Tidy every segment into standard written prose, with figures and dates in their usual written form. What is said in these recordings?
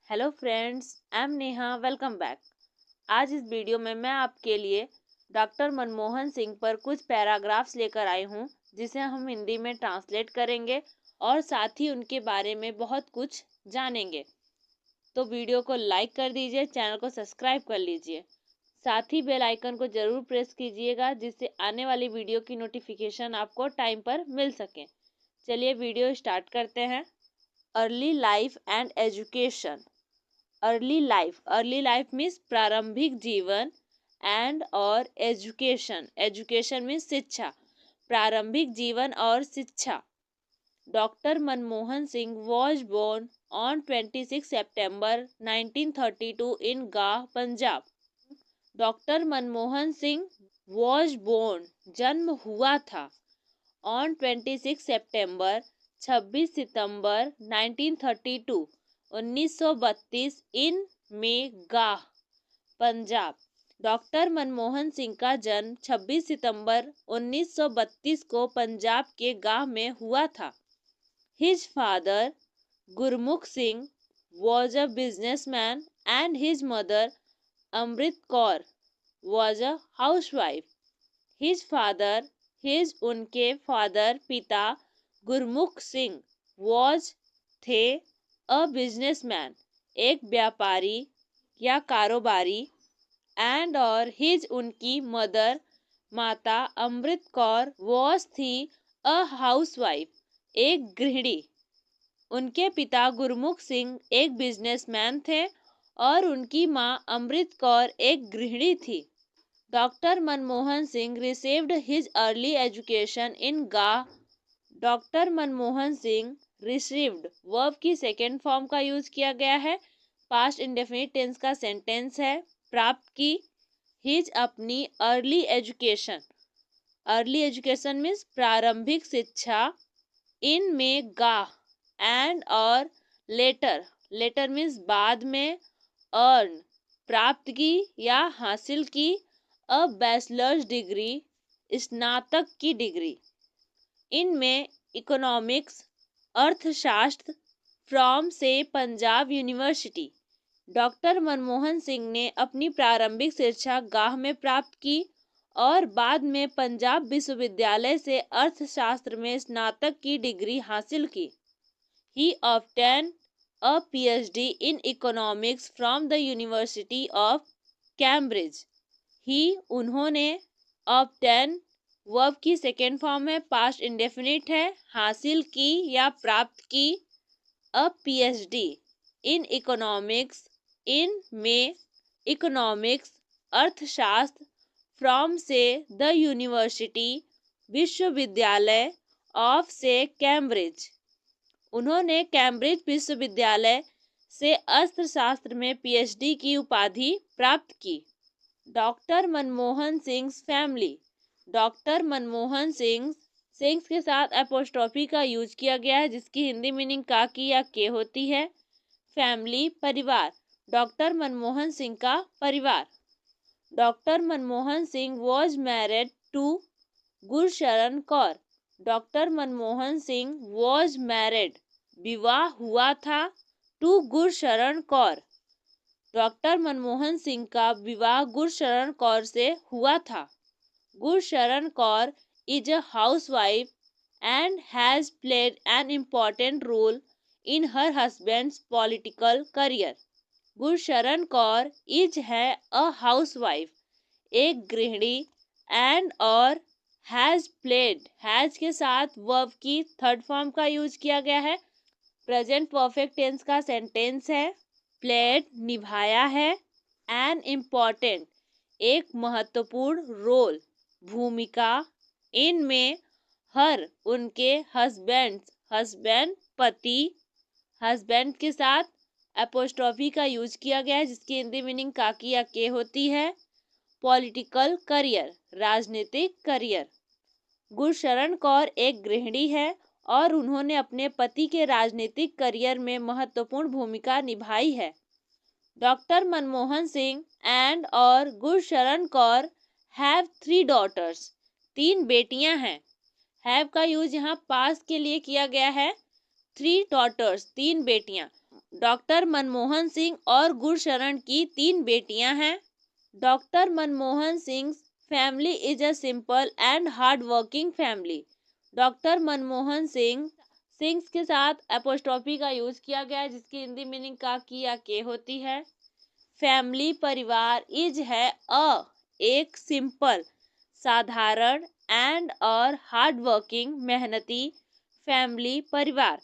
Hello friends, I am Neha. Welcome back. आज इस video में मैं आपके लिए डॉक्टर मनमोहन सिंह पर कुछ पैराग्राफ्स लेकर आई हूँ, जिसे हम हिंदी में ट्रांसलेट करेंगे और साथ ही उनके बारे में बहुत कुछ जानेंगे। तो वीडियो को लाइक कर दीजिए, चैनल को सब्सक्राइब कर लीजिए, साथ ही बेल आइकन को ज़रूर प्रेस कीजिएगा, जिससे आने वाली वीडियो की नोटिफिकेशन आपको टाइम पर मिल सके। चलिए वीडियो स्टार्ट करते हैं। Early life and education. Early life means प्रारंभिक जीवन एंड और एजुकेशन मीन्स शिक्षा, प्रारंभिक जीवन और शिक्षा। Doctor Manmohan Singh was born on 26 सितंबर 1932 in Gah, Punjab. Doctor Manmohan Singh was born जन्म हुआ था ऑन 26 सितंबर 26 सितंबर 1932 1932 इन में गाह, पंजाब। डॉक्टर मनमोहन सिंह का जन्म 26 सितंबर 1932 को पंजाब के गाह में हुआ था। His father Gurmukh Singh was a businessman and his mother Amrit Kaur was a housewife. His father उनके फादर पिता गुरमुख सिंह वॉज थे अ बिजनेसमैन, एक व्यापारी या कारोबारी, एंड और हिज उनकी मदर माता अमृत कौर वॉज थी अ हाउसवाइफ, एक गृहिणी। उनके पिता गुरमुख सिंह एक बिजनेसमैन थे और उनकी माँ अमृत कौर एक गृहिणी थी। Doctor Manmohan Singh received his early education in Gah. Doctor Manmohan Singh received verb की सेकेंड फॉर्म का यूज किया गया है, पास्ट इंडेफिनिट टेंस का सेंटेंस है। प्राप्त की हिज अपनी अर्ली एजुकेशन मीन्स प्रारंभिक शिक्षा, इन में गाह एंड और लेटर मीन्स बाद में, अर्न प्राप्त की या हासिल की, अ बैचलर्स डिग्री स्नातक की डिग्री, इनमें इकोनॉमिक्स अर्थशास्त्र फ्रॉम से पंजाब यूनिवर्सिटी। डॉक्टर मनमोहन सिंह ने अपनी प्रारंभिक शिक्षा गाह में प्राप्त की और बाद में पंजाब विश्वविद्यालय से अर्थशास्त्र में स्नातक की डिग्री हासिल की। He obtain a PhD in economics from the university of Cambridge. उन्होंने ऑब्टेन वर्ब की सेकेंड फॉर्म है, पास्ट इंडेफिनिट है, हासिल की या प्राप्त की, अ पीएचडी इन इकोनॉमिक्स, इन में इकोनॉमिक्स अर्थशास्त्र, फ्रॉम से द यूनिवर्सिटी विश्वविद्यालय, ऑफ से कैम्ब्रिज। उन्होंने कैम्ब्रिज विश्वविद्यालय से अर्थशास्त्र में पीएचडी की उपाधि प्राप्त की। Doctor Manmohan Singh family. Doctor Manmohan Singh के साथ एपोस्ट्रोफी का यूज किया गया है, जिसकी हिंदी मीनिंग का की या के होती है। फैमिली परिवार, डॉक्टर मनमोहन सिंह का परिवार। Doctor Manmohan Singh was married to Gursharan Kaur. Doctor Manmohan Singh was married विवाह हुआ था, टू गुरशरण कौर। डॉक्टर मनमोहन सिंह का विवाह गुरशरण कौर से हुआ था। Gursharan Kaur is a housewife and has played an important role in her husband's political career. Gursharan Kaur is है a housewife, एक गृहिणी, and और has played, has के साथ verb की थर्ड फॉर्म का यूज किया गया है, प्रेजेंट परफेक्ट टेंस का सेंटेंस है। played निभाया है, an important एक महत्वपूर्ण रोल भूमिका, इनमें हर उनके हस्बैंड पति, हस्बैंड के साथ एपोस्ट्रोफी का यूज किया गया है, जिसकी हिंदी मीनिंग का की या के होती है। पॉलिटिकल करियर राजनीतिक करियर। गुरशरण कौर एक गृहिणी है और उन्होंने अपने पति के राजनीतिक करियर में महत्वपूर्ण भूमिका निभाई है। डॉक्टर मनमोहन सिंह एंड और गुरशरण कौर हैव 3 daughters, 3 बेटियां हैं। हैव का यूज यहाँ पास के लिए किया गया है। 3 daughters 3 बेटियां। डॉक्टर मनमोहन सिंह और गुरशरण की 3 बेटियां हैं। Doctor Manmohan Singh family is a simple and hard working family. Doctor Manmohan Singh के साथ एपोस्ट्रोफी का यूज किया गया है, जिसकी हिंदी मीनिंग का की या के होती है। फैमिली परिवार इज है एक सिंपल साधारण एंड और हार्ड वर्किंग मेहनती फैमिली परिवार।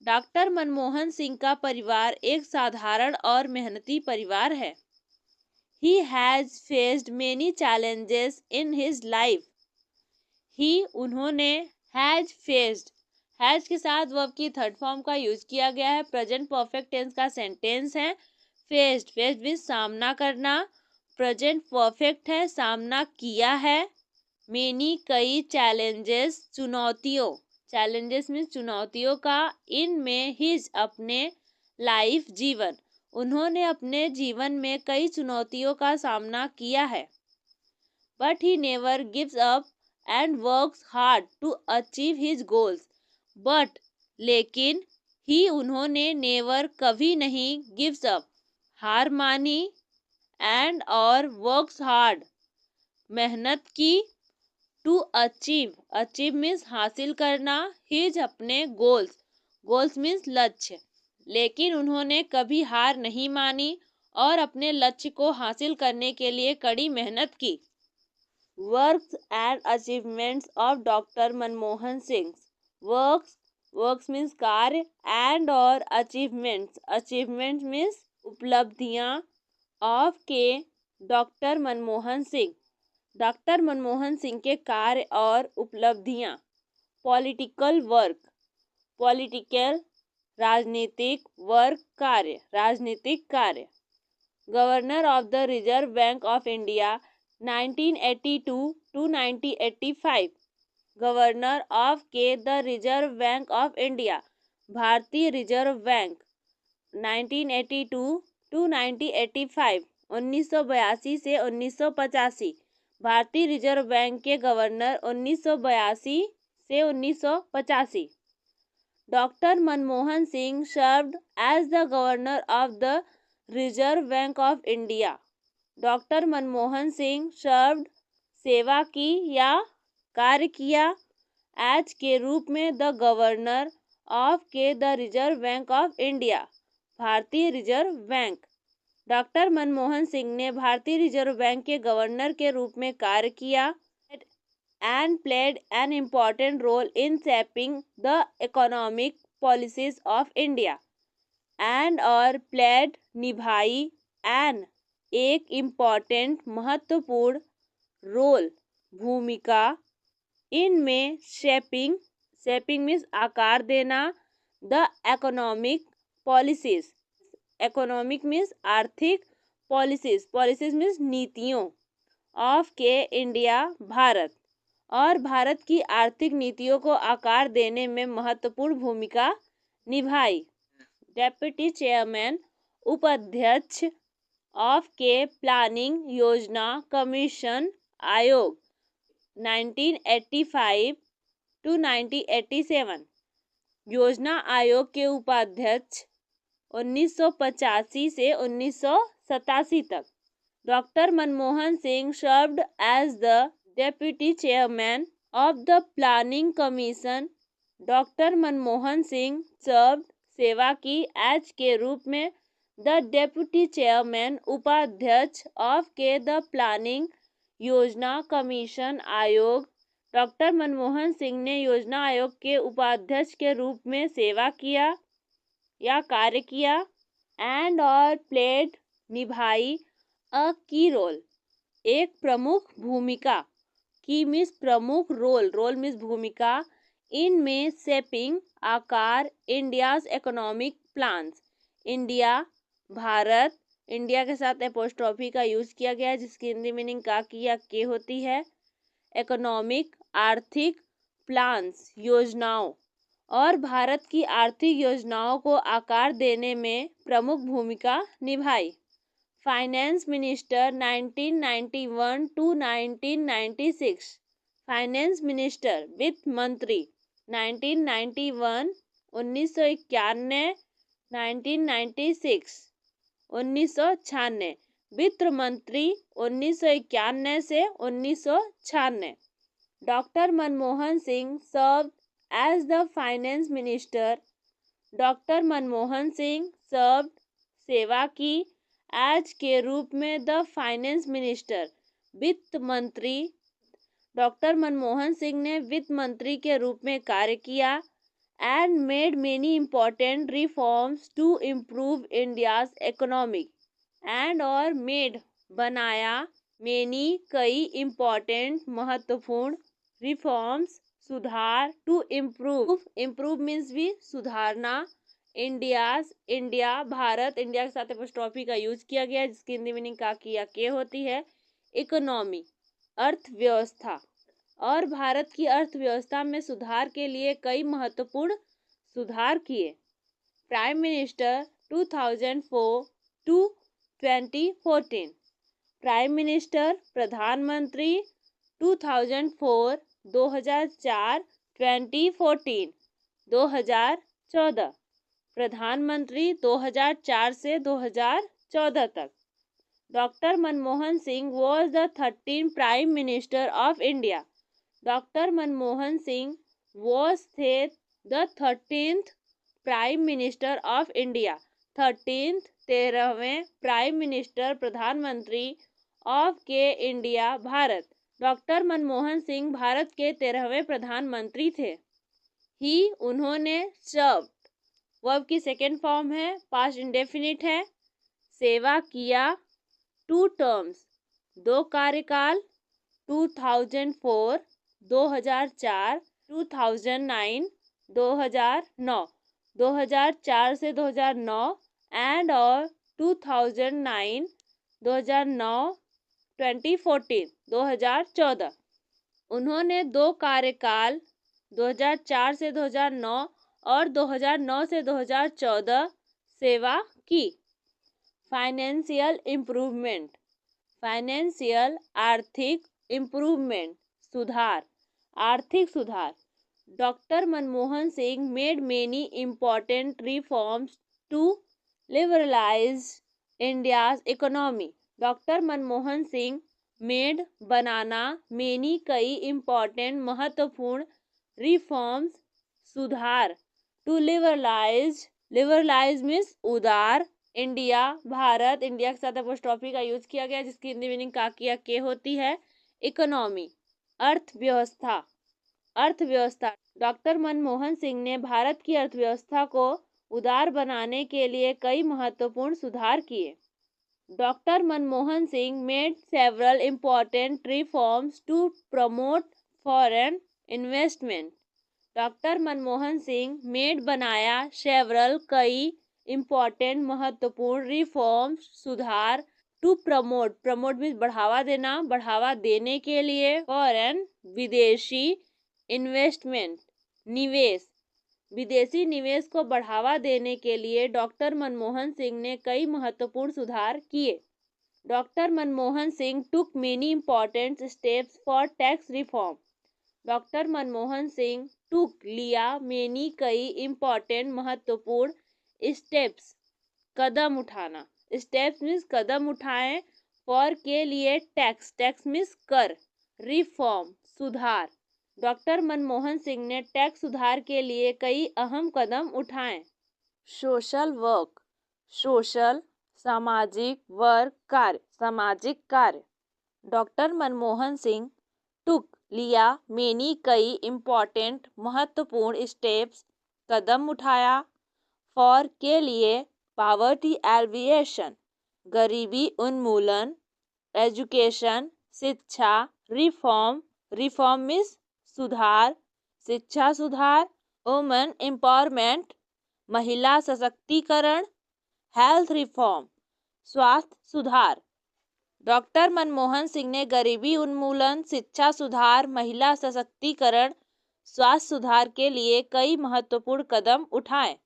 डॉक्टर मनमोहन सिंह का परिवार एक साधारण और मेहनती परिवार है। He has faced many challenges in his life. He उन्होंने has faced, has के साथ वर्ब की थर्ड फॉर्म का यूज किया गया है। प्रेजेंट परफेक्ट टेंस का सेंटेंस है। फेस्ड, फेस्ड मीन्स सामना करना। प्रेजेंट परफेक्ट है, सामना किया है। मेनी कई, चैलेंजेस चुनौतियों, चैलेंजेस मीन्स चुनौतियों का। इन में हिज अपने, लाइफ जीवन, उन्होंने अपने जीवन में कई चुनौतियों का सामना किया है। But he never gives up and works hard to achieve his goals. But लेकिन, ही उन्होंने, नेवर कभी नहीं, गिव्स अप हार मानी, एंड और वर्क्स हार्ड मेहनत की, टू अचीव, अचीव मीन्स हासिल करना, हिज अपने गोल्स, गोल्स मीन्स लक्ष्य। लेकिन उन्होंने कभी हार नहीं मानी और अपने लक्ष्य को हासिल करने के लिए कड़ी मेहनत की। Works and achievements of doctor Manmohan Singh. Works, works means कार्य, एंड और अचीवमेंट्स, अचीवमेंट्स मीन्स उपलब्धियां, ऑफ के डॉक्टर मनमोहन सिंह, डॉक्टर मनमोहन सिंह के कार्य और उपलब्धियां। पॉलिटिकल वर्क, पॉलिटिकल राजनीतिक, वर्क कार्य, राजनीतिक कार्य। Governor of the Reserve Bank of India 1982 to 1985। Governor of के the Reserve Bank of India, भारतीय रिजर्व बैंक 1982 टू 1985, 1982 से 1985। भारतीय रिजर्व बैंक के गवर्नर 1982 से 1985। Doctor Manmohan Singh served as the governor of the Reserve Bank of India. Doctor Manmohan Singh served, सेवा की या कार्य किया, एज के रूप में, द गवर्नर ऑफ के the Reserve Bank of India, भारतीय Reserve Bank. Doctor Manmohan Singh ने भारतीय रिजर्व बैंक के गवर्नर के रूप में कार्य किया, and played an important role in shaping the economic policies of India, and और played निभाई, an एक important महत्वपूर्ण, रोल भूमिका, इनमें shaping, shaping means आकार देना, the economic policies, economic means आर्थिक, policies, policies means नीतियों, of के इंडिया भारत, और भारत की आर्थिक नीतियों को आकार देने में महत्वपूर्ण भूमिका निभाई। डेप्यूटी चेयरमैन, उपाध्यक्ष, ऑफ के प्लानिंग योजना कमीशन आयोग 1985 टू 1987। योजना आयोग के उपाध्यक्ष 1985 से 1987 तक। Doctor Manmohan Singh served as the deputy chairman of the planning commission. Doctor Manmohan Singh served, सेवा की, एज के रूप में, द डेप्यूटी चेयरमैन उपाध्यक्ष, ऑफ के द प्लानिंग योजना कमीशन आयोग। डॉक्टर मनमोहन सिंह ने योजना आयोग के उपाध्यक्ष के रूप में सेवा किया या कार्य किया, एंड और प्लेड निभाई, अ की रोल एक प्रमुख भूमिका, की मीन्स प्रमुख, रोल, रोल मीन्स भूमिका, इनमें शेपिंग आकार, इंडियाज इकोनॉमिक प्लान्स, इंडिया भारत, इंडिया के साथ एपोस्ट्रोफी का यूज किया गया है, जिसकी हिंदी मीनिंग का की या के होती है। इकोनॉमिक आर्थिक, प्लान्स योजनाओं, और भारत की आर्थिक योजनाओं को आकार देने में प्रमुख भूमिका निभाई। Finance minister 1991 to 1996। Finance minister, वित्त मंत्री 1991 1991 1996 1996, वित्त मंत्री 1991 से 1996। Doctor Manmohan Singh serve as the finance minister. Doctor Manmohan Singh serve सेवा की एज के रूप में द फाइनेंस मिनिस्टर वित्त मंत्री। डॉक्टर मनमोहन सिंह ने वित्त मंत्री के रूप में कार्य किया। And made many important reforms to improve India's economic. And और मेड बनाया, मेनी कई, इम्पोर्टेंट महत्वपूर्ण, रिफॉर्म्स सुधार, टू इम्प्रूव, इम्प्रूव मीन्स भी सुधारना, इंडियाज इंडिया भारत, इंडिया के साथ एपोस्ट्रोफी का यूज किया गया है जिसकी हिंदी मीनिंग का किया के होती है। इकोनॉमी अर्थव्यवस्था, और भारत की अर्थव्यवस्था में सुधार के लिए कई महत्वपूर्ण सुधार किए। Prime minister 2004 to 2014। Prime minister प्रधानमंत्री 2004 2004 2014 2014। प्रधानमंत्री 2004 से 2014 तक। Doctor Manmohan Singh was the 13th prime minister of India. Doctor Manmohan Singh was थे the 13th prime minister of India. 13वें प्राइम मिनिस्टर प्रधानमंत्री ऑफ के इंडिया भारत। डॉक्टर मनमोहन सिंह भारत के 13वें प्रधानमंत्री थे। ही उन्होंने सर्व, वर्ब की सेकेंड फॉर्म है, पास्ट इंडेफिनिट है। सेवा किया, 2 टर्म्स, 2 कार्यकाल, 2004 2004, 2009 2009, 2004 से 2009 एंड और 2009 2009 2014 2014। उन्होंने 2 कार्यकाल 2004 से 2009 और 2009 से 2014 सेवा की। फाइनेंशियल इम्प्रूवमेंट, फाइनेंशियल आर्थिक, इम्प्रूवमेंट सुधार, आर्थिक सुधार। Doctor Manmohan Singh made many important reforms to liberalise India's economy. Doctor Manmohan Singh made बनाना, मेनी कई, इम्पोर्टेंट महत्वपूर्ण, रिफॉर्म्स सुधार, टू लिबरलाइज, लिबरलाइज मीन्स उदार, इंडिया भारत, इंडिया के साथ एपोस्ट्रोफी का यूज किया गया जिसकी हिंदी मीनिंग का किया के होती है। इकोनॉमी अर्थव्यवस्था, अर्थव्यवस्था। डॉक्टर मनमोहन सिंह ने भारत की अर्थव्यवस्था को उदार बनाने के लिए कई महत्वपूर्ण सुधार किए। Doctor Manmohan Singh made several important reforms to promote foreign investment. Doctor Manmohan Singh made बनाया, सेवरल कई, इम्पोर्टेंट महत्वपूर्ण, रिफॉर्म्स सुधार, टू प्रमोट, प्रमोट मीन्स बढ़ावा देना, बढ़ावा देने के लिए, फॉरेन विदेशी, इन्वेस्टमेंट निवेश, विदेशी निवेश को बढ़ावा देने के लिए डॉक्टर मनमोहन सिंह ने कई महत्वपूर्ण सुधार किए। Doctor Manmohan Singh took many important steps for tax reform. Doctor Manmohan Singh took लिया, मेनी कई, इम्पोर्टेंट महत्वपूर्ण, स्टेप्स कदम उठाना, स्टेप्स मीन्स कदम उठाएं, फॉर के लिए, टैक्स, टैक्स मीन्स कर, रिफॉर्म सुधार। डॉक्टर मनमोहन सिंह ने टैक्स सुधार के लिए कई अहम कदम उठाए। सोशल वर्क, सोशल सामाजिक, वर्क कार्य, सामाजिक कार्य। डॉक्टर मनमोहन सिंह टुक लिया, मेनी कई, इम्पोर्टेंट महत्वपूर्ण, स्टेप्स कदम उठाया, फॉर के लिए, पॉवर्टी एलिविएशन गरीबी उन्मूलन, एजुकेशन शिक्षा, रिफॉर्म, रिफॉर्म मीन्स सुधार, शिक्षा सुधार, वुमेन एम्पावरमेंट महिला सशक्तिकरण, हेल्थ रिफॉर्म स्वास्थ्य सुधार। डॉक्टर मनमोहन सिंह ने गरीबी उन्मूलन, शिक्षा सुधार, महिला सशक्तिकरण, स्वास्थ्य सुधार के लिए कई महत्वपूर्ण कदम उठाए।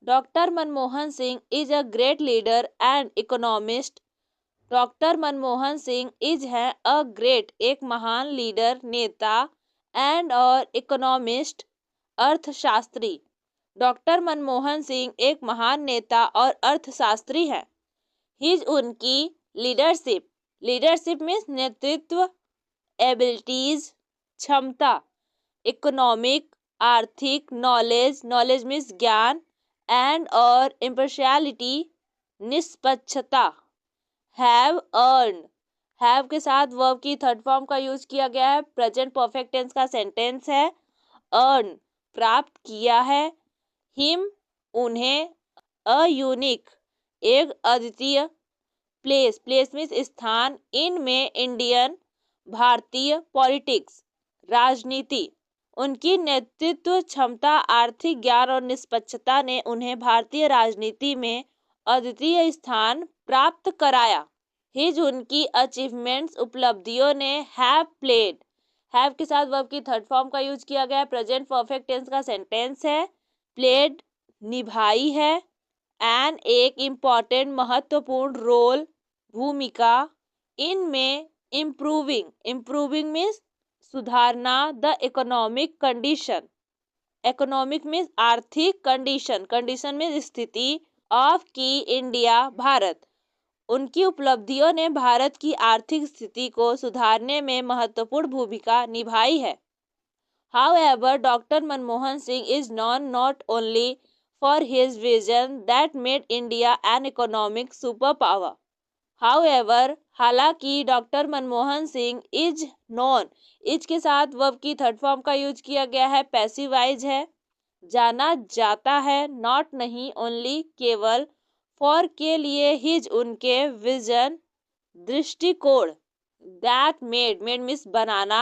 Doctor Manmohan Singh is a great leader and economist. Doctor Manmohan Singh is है अ ग्रेट, एक महान, लीडर नेता, एंड और इकोनॉमिस्ट अर्थशास्त्री। डॉक्टर मनमोहन सिंह एक महान नेता और अर्थशास्त्री हैं। उनकी लीडरशिप में नेतृत्व, एबिलिटीज क्षमता, इकोनॉमिक आर्थिक, नॉलेज में ज्ञान, एंड और इम्पार्शियलिटी निष्पक्षता, हैव के साथ वर्ब की थर्ड फॉर्म का यूज किया गया है। प्रेजेंट परफेक्ट टेंस का सेंटेंस है। अर्न प्राप्त किया है। हिम उन्हें। अ यूनिक एक अद्वितीय। प्लेस में स्थान। इन में इंडियन भारतीय। पॉलिटिक्स राजनीति। उनकी नेतृत्व क्षमता, आर्थिक ज्ञान और निष्पक्षता ने उन्हें भारतीय राजनीति में अद्वितीय स्थान प्राप्त कराया। उनकी अचीवमेंट्स उपलब्धियों ने। हैव के साथ वर्ब की थर्ड फॉर्म का यूज किया गया है। प्रेजेंट परफेक्ट टेंस का सेंटेंस है। प्लेड निभाई है। एन एक इम्पॉर्टेंट महत्वपूर्ण रोल भूमिका। इनमें इम्प्रूविंग में सुधारना। द इकोनॉमिक कंडीशन इकोनॉमिक में आर्थिक कंडीशन में स्थिति। ऑफ की इंडिया भारत उनकी उपलब्धियों ने भारत की आर्थिक स्थिति को सुधारने में महत्वपूर्ण भूमिका निभाई है। However, Dr. Manmohan Singh is known not only for his vision that made India an economic superpower. However, हालांकि doctor Manmohan Singh is non, is के साथ वर्ब की थर्ड फॉर्म का यूज किया गया है। पैसिवाइज है, जाना जाता है। नॉट नहीं, ओनली केवल। फॉर के लिए। हिज उनके। विजन दृष्टिकोण। दैट मेड मीन्स बनाना।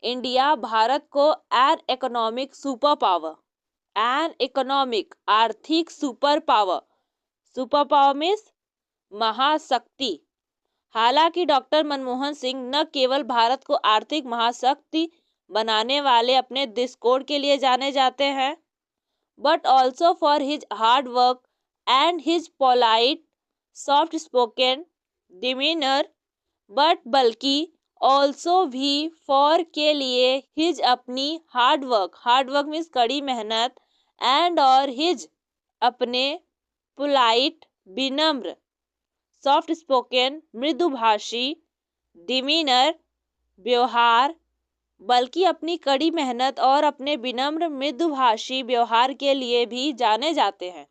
इंडिया भारत को an economic super power. An economic आर्थिक सुपर पावर मीन्स महाशक्ति। हालांकि डॉक्टर मनमोहन सिंह न केवल भारत को आर्थिक महाशक्ति बनाने वाले अपने दृष्टिकोण के लिए जाने जाते हैं, but also for his hard work and his polite soft spoken demeanour. बल्कि ऑल्सो भी फॉर के लिए। हिज अपनी। हार्ड वर्क मीन्स कड़ी मेहनत। एंड और हिज अपने। पोलाइट विनम्र। सॉफ्ट स्पोकन मृदुभाषी। डिमीनर व्यवहार। बल्कि अपनी कड़ी मेहनत और अपने विनम्र मृदुभाषी व्यवहार के लिए भी जाने जाते हैं।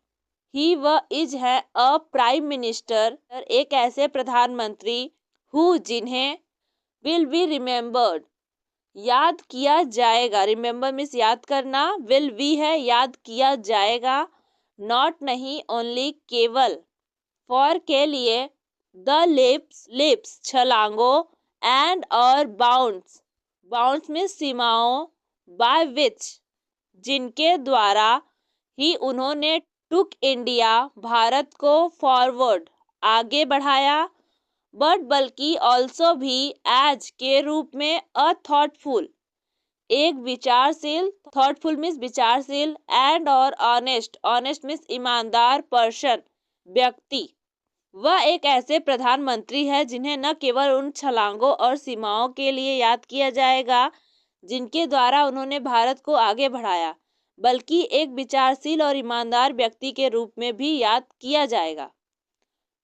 ही व इज है अ प्राइम मिनिस्टर एक ऐसे प्रधानमंत्री हु जिन्हें विल बी रिमेम्बर्ड याद किया जाएगा। रिमेम्बर मीन्स याद करना। विल बी है याद किया जाएगा। नॉट नहीं, ओनली केवल। फॉर के लिए। द लिप्स छलांगों। एंड और बाउंड्स में सीमाओं। बाय विच जिनके द्वारा। ही उन्होंने। टुक इंडिया भारत को। फॉरवर्ड आगे बढ़ाया। बल्कि ऑल्सो भी। एज के रूप में। अ थॉटफुल एक विचारशील। थॉटफुल मीन्स विचारशील। एंड और ऑनेस्ट मीन्स ईमानदार। पर्सन व्यक्ति। वह एक ऐसे प्रधानमंत्री है जिन्हें न केवल उन छलांगों और सीमाओं के लिए याद किया जाएगा जिनके द्वारा उन्होंने भारत को आगे बढ़ाया, बल्कि एक विचारशील और ईमानदार व्यक्ति के रूप में भी याद किया जाएगा।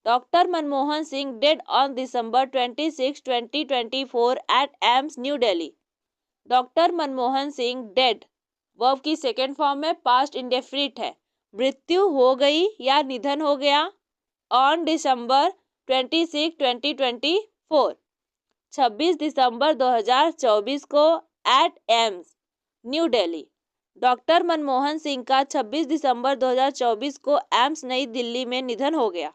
Doctor Manmohan Singh died on December 26, 2024 at AIIMS New Delhi. Doctor Manmohan Singh died verb की सेकेंड फॉर्म में पास्ट इंडेफिनिट है। मृत्यु हो गई या निधन हो गया। ऑन December 26, 2024 26 दिसंबर 2024 को। एट एम्स न्यू दिल्ली। डॉक्टर मनमोहन सिंह का 26 दिसंबर 2024 को एम्स नई दिल्ली में निधन हो गया।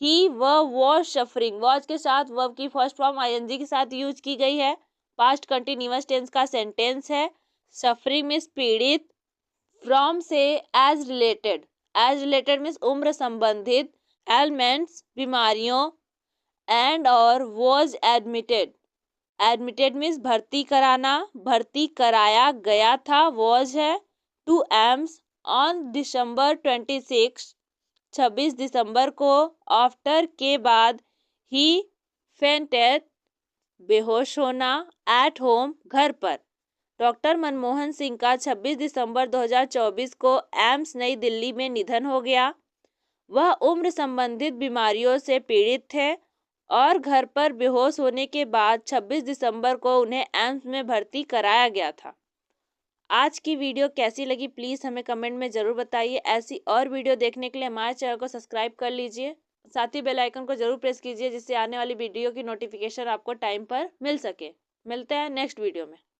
ही वॉज सफरिंग वॉज के साथ वर्ब की फर्स्ट फॉर्म आईएनजी के साथ यूज की गई है। पास्ट कंटिन्यूअस टेंस का सेंटेंस है। सफरिंग मीन्स पीड़ित। फ्रॉम से एज रिलेटेड मीन्स उम्र संबंधित। एलिमेंट्स बीमारियों। एंड और वॉज एडमिटेड मीन्स भर्ती कराना, भर्ती कराया गया था। वॉज है। टू एम्स ऑन December 26 26 दिसंबर को। आफ्टर के बाद। ही फेंटेड बेहोश होना। एट होम घर पर। डॉक्टर मनमोहन सिंह का 26 दिसंबर 2024 को एम्स नई दिल्ली में निधन हो गया। वह उम्र संबंधित बीमारियों से पीड़ित थे और घर पर बेहोश होने के बाद 26 दिसंबर को उन्हें एम्स में भर्ती कराया गया था। आज की वीडियो कैसी लगी प्लीज़ हमें कमेंट में ज़रूर बताइए। ऐसी और वीडियो देखने के लिए हमारे चैनल को सब्सक्राइब कर लीजिए, साथ ही बेल आइकन को ज़रूर प्रेस कीजिए जिससे आने वाली वीडियो की नोटिफिकेशन आपको टाइम पर मिल सके। मिलते हैं नेक्स्ट वीडियो में।